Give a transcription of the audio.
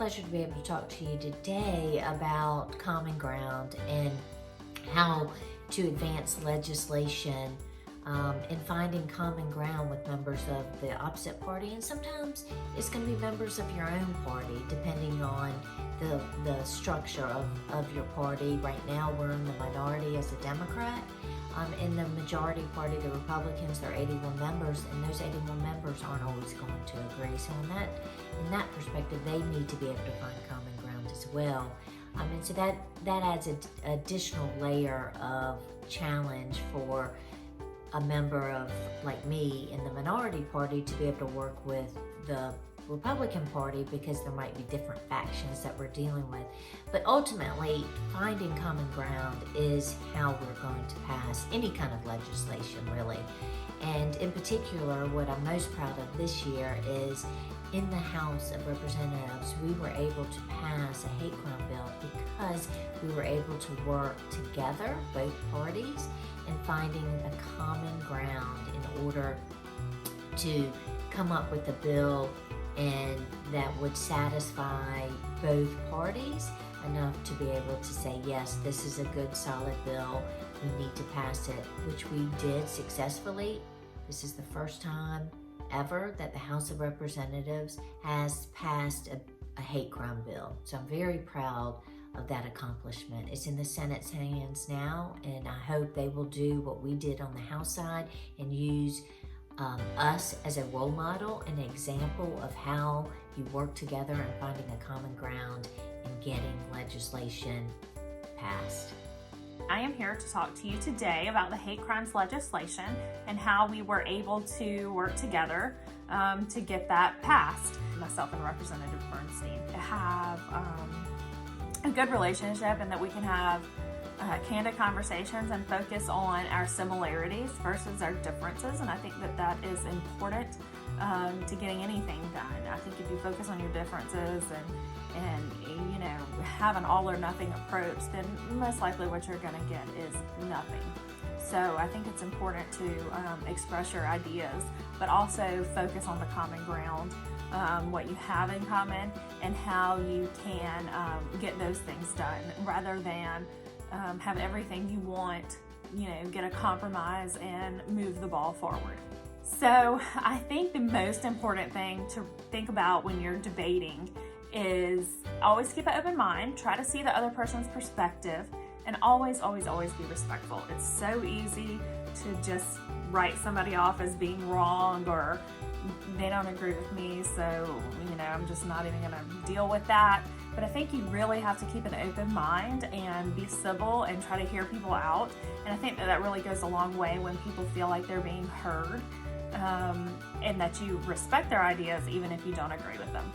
pleasure to be able to talk to you today about common ground and how to advance legislation and finding common ground with members of the opposite party. And sometimes it's going to be members of your own party, depending on the structure of your party. Right now, we're in the minority as a Democrat. In the majority party, the Republicans, there are 81 members, and those 81 members aren't always going to agree. So in that perspective, they need to be able to find common ground as well. And so that adds an additional layer of challenge for a member of, like me, in the minority party to be able to work with the Republican Party, because there might be different factions that we're dealing with. But ultimately, finding common ground is how we're going to pass any kind of legislation, really. And in particular, what I'm most proud of this year is in the House of Representatives, we were able to pass a hate crime bill because we were able to work together, both parties, and finding a common ground in order to come up with a bill and that would satisfy both parties enough to be able to say, yes, this is a good solid bill, we need to pass it, which we did successfully. This is the first time ever that the House of Representatives has passed a hate crime bill. So I'm very proud of that accomplishment. It's in the Senate's hands now, and I hope they will do what we did on the House side and use us as a role model, an example of how you work together and finding a common ground and getting legislation passed. I am here to talk to you today about the hate crimes legislation and how we were able to work together to get that passed. Myself and Representative Bernstein have a good relationship, and that we can have candid conversations and focus on our similarities versus our differences. And I think that is important to getting anything done. I think if you focus on your differences and you know, have an all or nothing approach, then most likely what you're going to get is nothing. So I think it's important to express your ideas, but also focus on the common ground, what you have in common, and how you can get those things done, rather than have everything you want, you know, get a compromise and move the ball forward. So I think the most important thing to think about when you're debating is always keep an open mind, try to see the other person's perspective, and always, always, always be respectful. It's so easy to just write somebody off as being wrong, or they don't agree with me, so, you know, I'm just not even gonna deal with that. But I think you really have to keep an open mind and be civil and try to hear people out. And I think that really goes a long way when people feel like they're being heard, and that you respect their ideas even if you don't agree with them.